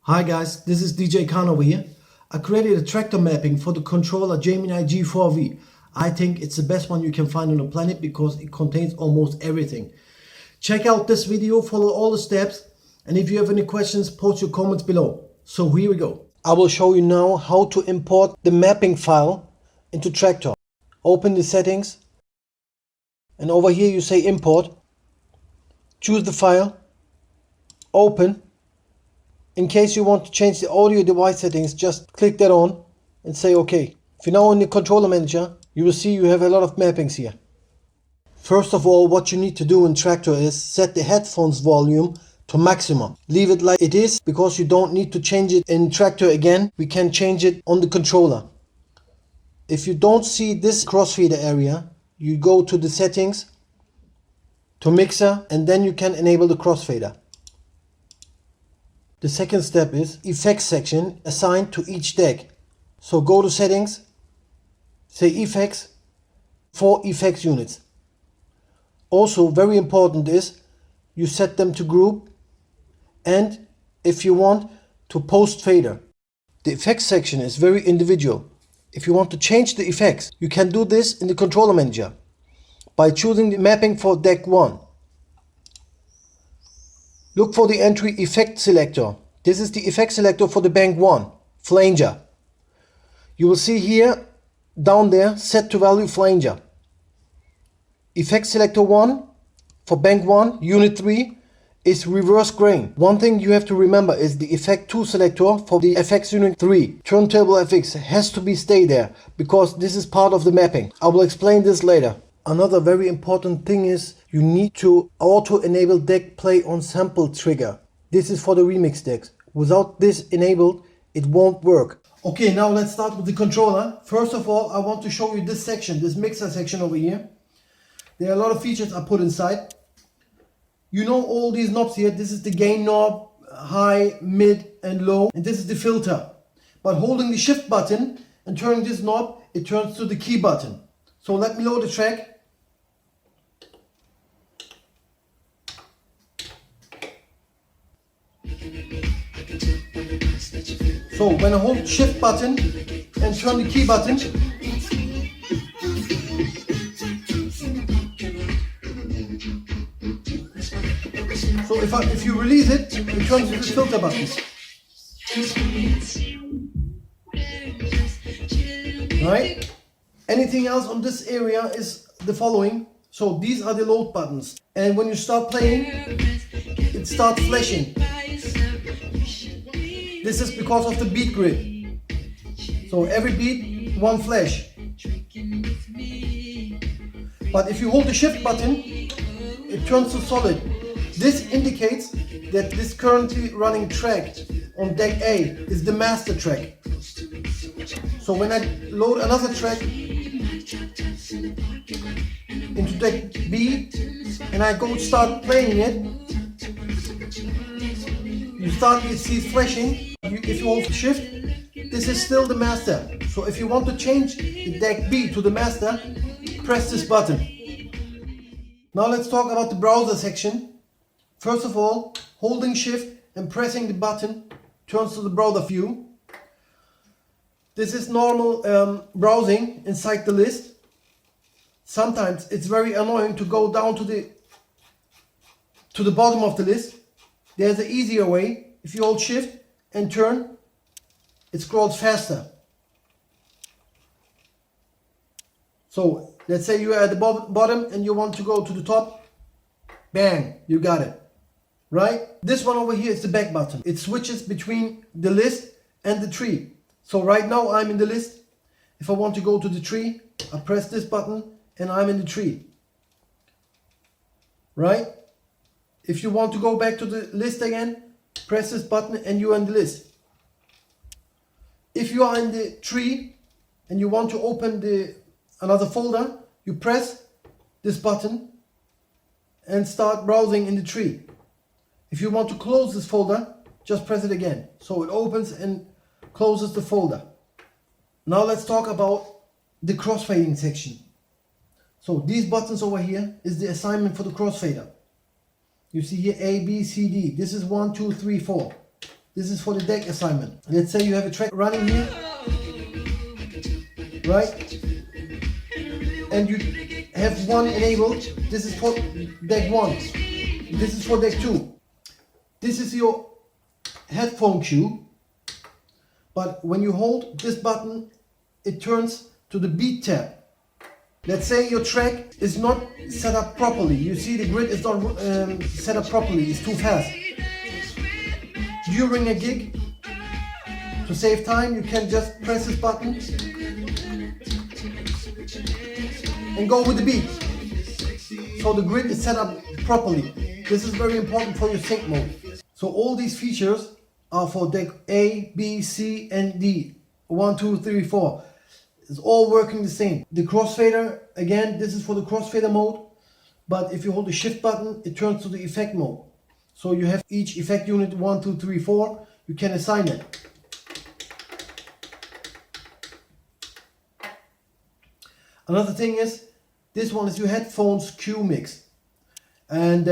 Hi guys, this is DJ Khan over here. I created a tractor mapping for the controller Gemini G4V. I think it's the best one you can find on the planet because it contains almost everything. Check out this video, follow all the steps, and if you have any questions, post your comments below. So here we go. I will show you now how to import the mapping file into Traktor. Open the settings and over here you say import. Choose the file, open. In case you want to change the audio device settings, just click that on and say OK. If you're now in the controller manager, you will see you have a lot of mappings here. First of all, what you need to do in Traktor is set the headphones volume to maximum. Leave it like it is because you don't need to change it in Traktor again. We can change it on the controller. If you don't see this crossfader area, you go to the settings, to mixer, and then you can enable the crossfader. The second step is effects section assigned to each deck. So go to settings, say effects, 4 effects units. Also very important is you set them to group and if you want to post fader. The effects section is very individual. If you want to change the effects, you can do this in the controller manager by choosing the mapping for deck 1. Look for the entry effect selector. This is the effect selector for the bank 1, flanger. You will see here, down there, set to value flanger. Effect selector 1 for bank 1, unit 3 is reverse grain. One thing you have to remember is the effect 2 selector for the FX unit 3, turntable FX, has to be stay there because this is part of the mapping. I will explain this later. Another very important thing is you need to auto enable deck play on sample trigger. This is for the remix decks. Without this enabled, it won't work. Okay, now let's start with the controller. First of all, I want to show you this section, this mixer section over here. There are a lot of features I put inside. You know all these knobs here. This is the gain knob, high, mid and low. And this is the filter. But holding the shift button and turning this knob, it turns to the key button. So let me load the track. So when I hold shift button and turn the key button, so if you release it, it turns to the filter button. Right? Anything else on this area is the following. So these are the load buttons. And when you start playing, it starts flashing. This is because of the beat grid. So every beat, one flash. But if you hold the shift button, it turns to solid. This indicates that this currently running track on deck A is the master track. So when I load another track into deck B and I go start playing it, you see flashing. If you hold shift, this is still the master. So if you want to change the deck B to the master, press this button. Now let's talk about the browser section. First of all, holding shift and pressing the button turns to the browser view. This is normal browsing inside the list. Sometimes it's very annoying to go down to the bottom of the list. There's an easier way. If you hold shift and turn, it scrolls faster. So let's say you are at the bottom and you want to go to the top. Bang, you got it. Right? This one over here is the back button. It switches between the list and the tree. So right now I'm in the list. If I want to go to the tree, I press this button and I'm in the tree. Right? If you want to go back to the list again, press this button and you are in the list. If you are in the tree and you want to open another folder, you press this button and start browsing in the tree. If you want to close this folder, just press it again. So it opens and closes the folder. Now let's talk about the crossfading section. So these buttons over here is the assignment for the crossfader. You see here A, B, C, D. This is 1, 2, 3, 4. This is for the deck assignment. Let's say you have a track running here, right? And you have one enabled. This is for deck 1. This is for deck 2. This is your headphone cue. But when you hold this button, it turns to the beat tab. Let's say your track is not set up properly. You see the grid is not set up properly. It's too fast. During a gig, to save time, you can just press this button and go with the beat. So the grid is set up properly. This is very important for your sync mode. So all these features are for deck A, B, C, and D. 1, 2, 3, 4. It's all working the same. The crossfader, again, this is for the crossfader mode. But if you hold the shift button, it turns to the effect mode. So you have each effect unit 1, 2, 3, 4. You can assign it. Another thing is, this one is your headphones cue mix. And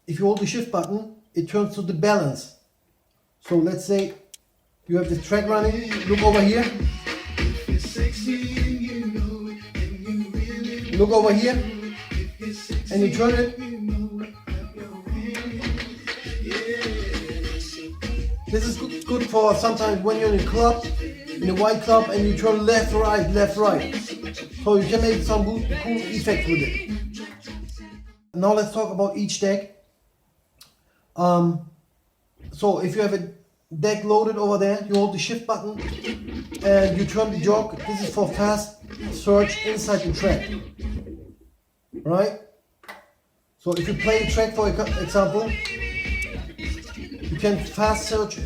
if you hold the shift button, it turns to the balance. So let's say you have the track running. Look over here. Look over here. And you turn it. This is good for sometimes when you're in a club, in a white club, and you turn left, right, left, right. So you can make some cool effects with it. Now let's talk about each deck. So if you have a deck loaded over there, you hold the shift button and you turn the jog. This is for fast search inside the track. Right? So if you play a track, for example, you can fast search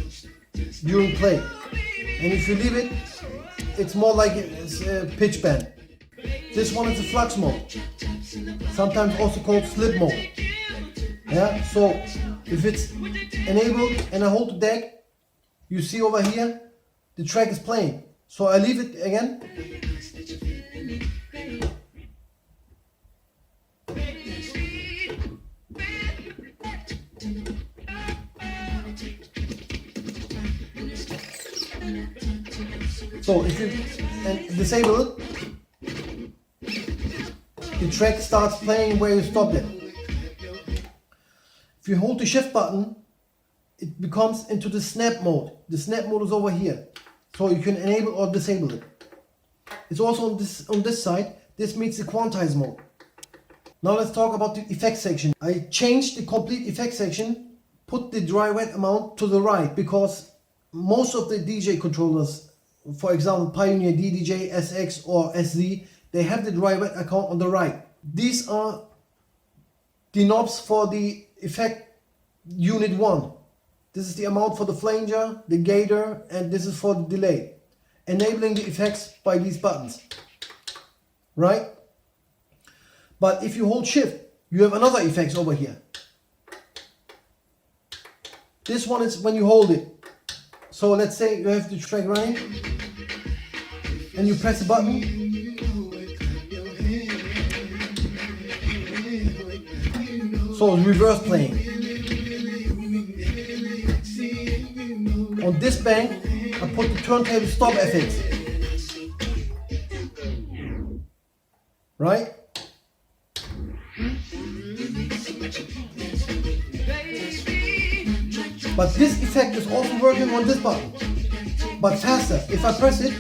during play. And if you leave it, it's more like a pitch bend. This one is a flux mode, sometimes also called slip mode. Yeah, so if it's enabled and I hold the deck, you see over here, the track is playing. So I leave it again. So if you disable it, the track starts playing where you stopped it. If you hold the shift button, it becomes into the snap mode. The snap mode is over here. So you can enable or disable it. It's also on this side. This means the quantize mode. Now let's talk about the effect section. I changed the complete effect section, put the dry wet amount to the right, because most of the DJ controllers, for example Pioneer DDJ, SX or SZ, they have the dry wet account on the right. These are the knobs for the effect unit 1. This is the amount for the flanger, the gator, and this is for the delay. Enabling the effects by these buttons. Right? But if you hold shift, you have another effects over here. This one is when you hold it. So let's say you have the track running and you press the button. So it's reverse playing. On this bank, I put the turntable stop effects. Right? But this effect is also working on this button, but faster. If I press it,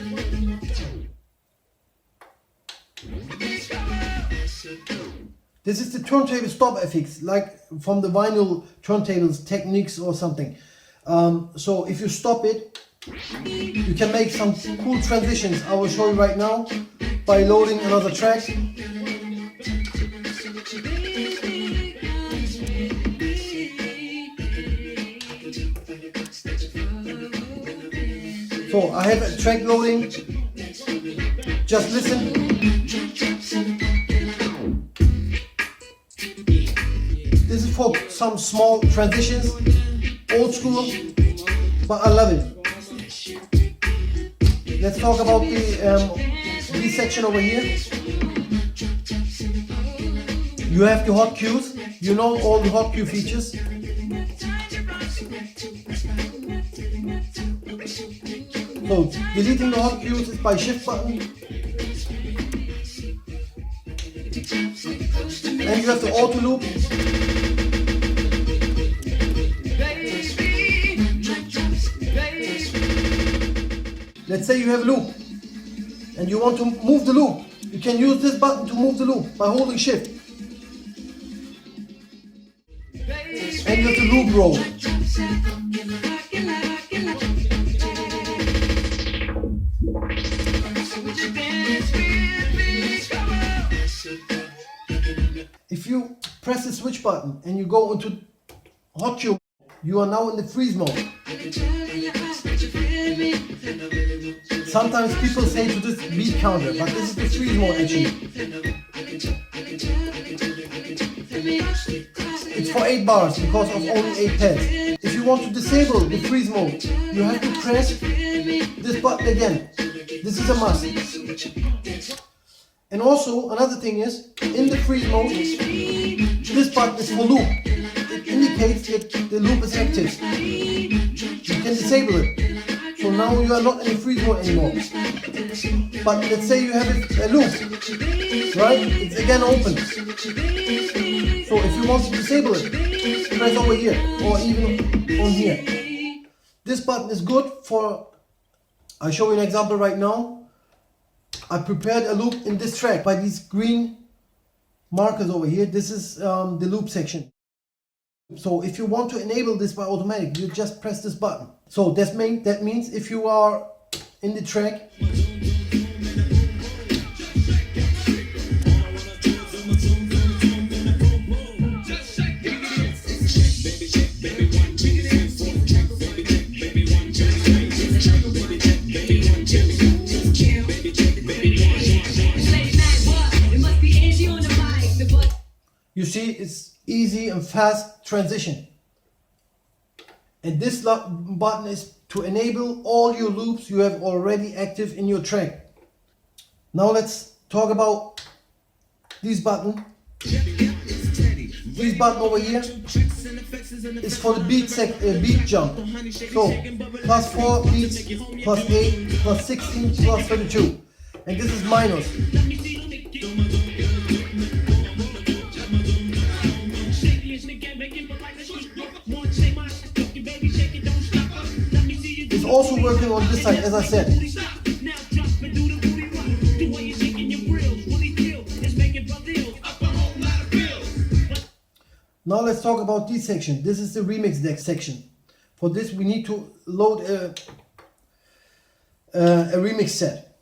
this is the turntable stop effects, like from the vinyl turntables techniques or something. So if you stop it, you can make some cool transitions. I will show you right now by loading another track. So I have a track loading. Just listen. This is for some small transitions, old school, but I love it. Let's talk about the B section over here. You have the hot cues. You know all the hot cue features. So deleting the hot cues is by shift button. And you have the auto loop. Let's say you have a loop and you want to move the loop. You can use this button to move the loop by holding shift. And you have the loop roll. If you press the switch button and you go into hot cue, you are now in the freeze mode. Sometimes people say to this beat counter, but this is the freeze mode actually. It's for 8 bars because of only 8 pads. If you want to disable the freeze mode, you have to press this button again. This is a must. And also another thing is, in the freeze mode, this button is for loop. It indicates that the loop is active. You can disable it. So now you are not in freeze mode anymore. But let's say you have a loop, right? It's again open. So if you want to disable it, press over here or even on here. This button is good for, I'll show you an example right now. I prepared a loop in this track by these green markers over here. This is the loop section. So if you want to enable this by automatic, you just press this button. So that means if you are in the track, you see it's easy and fast transition. And this button is to enable all your loops you have already active in your track. Now let's talk about this button. This button over here is for the beat jump. So +4 beats, +8, +16, +32. And this is minus. It's also working on this side, as I said. Now let's talk about this section. This is the remix deck section. For this we need to load a remix set.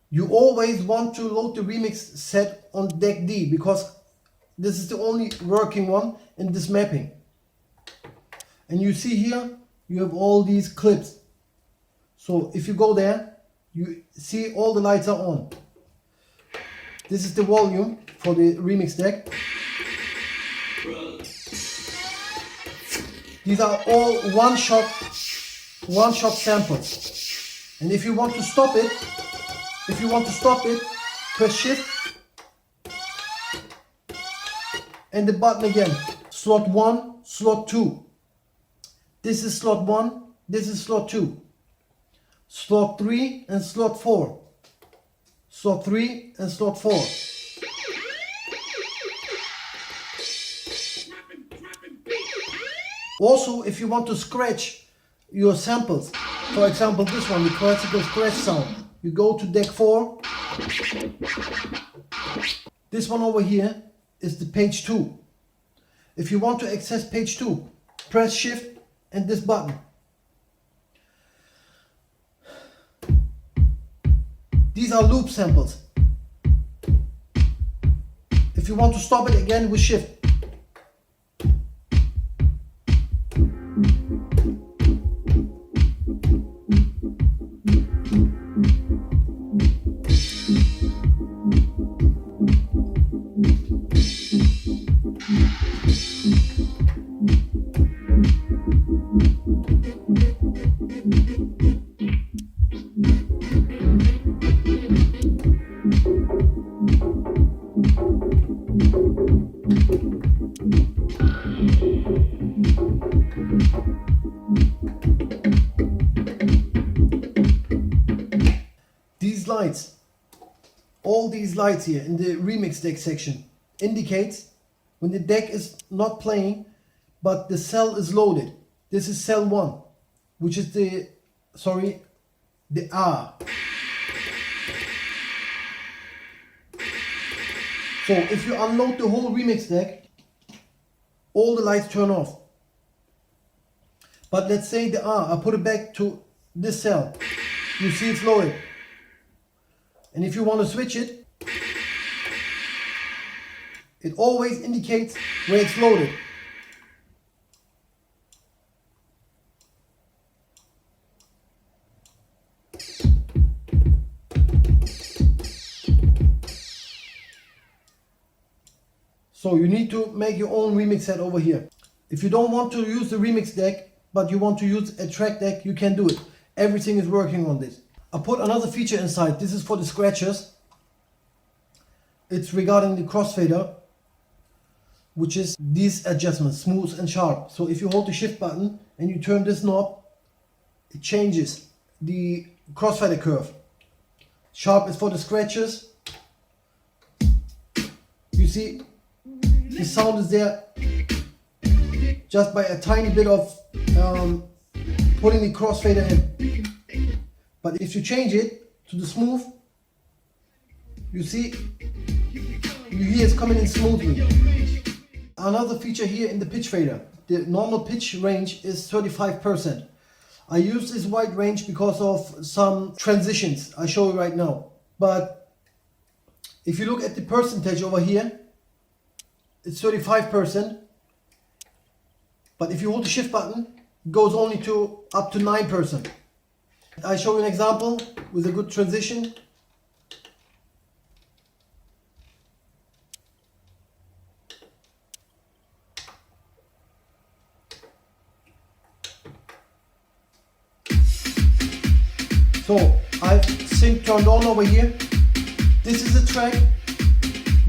You always want to load the remix set on deck D because this is the only working one in this mapping. And you see here, you have all these clips. So if you go there, you see all the lights are on. This is the volume for the remix deck. These are all one-shot samples. And if you want to stop it, press shift and the button again. Slot 1, slot 2. This is slot 1, this is slot 2. Slot 3 and slot 4. Slot 3 and slot 4. Also, if you want to scratch your samples, for example this one, the classical scratch sound, you go to deck 4. This one over here is the page 2. If you want to access page 2, press shift and this button. These are loop samples. If you want to stop it again with shift. these lights here in the remix deck section indicates when the deck is not playing but the cell is loaded. This is cell 1, which is the R. So if you unload the whole remix deck, all the lights turn off. But let's say the R, I put it back to this cell. You see it's loaded. And if you want to switch it, it always indicates where it's loaded. So you need to make your own remix set over here. If you don't want to use the remix deck, but you want to use a track deck, you can do it. Everything is working on this. I put another feature inside. This is for the scratchers. It's regarding the crossfader, which is these adjustments, smooth and sharp. So if you hold the shift button and you turn this knob, it changes the crossfader curve. Sharp is for the scratchers. You see, the sound is there just by a tiny bit of putting the crossfader in. But if you change it to the smooth, you see, you hear it's coming in smoothly. Another feature here in the pitch fader, the normal pitch range is 35%. I use this wide range because of some transitions I show you right now. But if you look at the percentage over here, it's 35%. But if you hold the shift button, it goes only to up to 9%. I show you an example with a good transition. So I've sync turned on over here. This is a track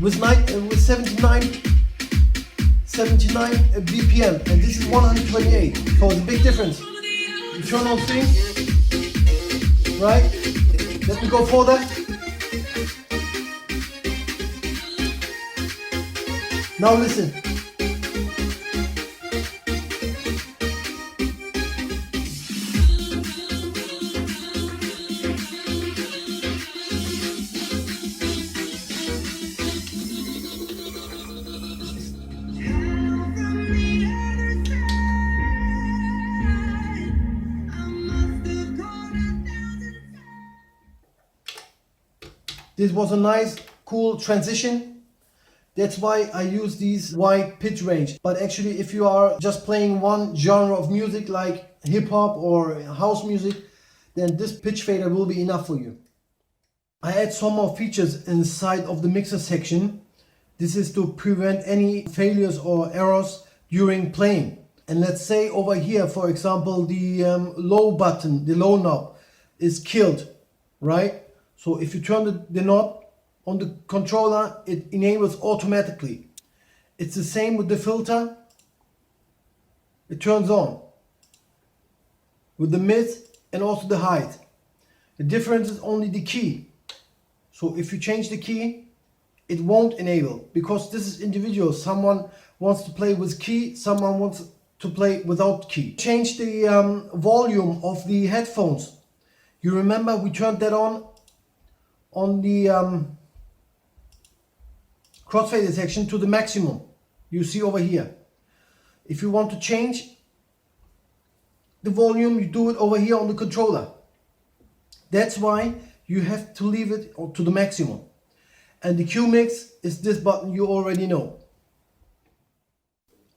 with 79 BPM, and this is 128. So it's a big difference. You turn on sync, right? Let me go further. Now listen. This was a nice, cool transition. That's why I use these wide pitch range. But actually, if you are just playing one genre of music like hip hop or house music, then this pitch fader will be enough for you. I add some more features inside of the mixer section. This is to prevent any failures or errors during playing. And let's say over here, for example, the low button, the low knob is killed, right? So if you turn the knob on the controller, it enables automatically. It's the same with the filter. It turns on with the mid and also the height. The difference is only the key. So if you change the key, it won't enable because this is individual. Someone wants to play with key, someone wants to play without key. Change the volume of the headphones. You remember we turned that on the crossfader section to the maximum. You see over here. If you want to change the volume, you do it over here on the controller. That's why you have to leave it to the maximum. And the Q mix is this button you already know.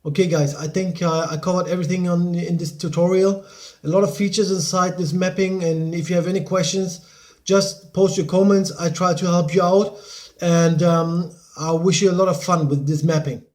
Okay guys, I think I covered everything in this tutorial. A lot of features inside this mapping, and if you have any questions, just post your comments. I try to help you out, and I wish you a lot of fun with this mapping.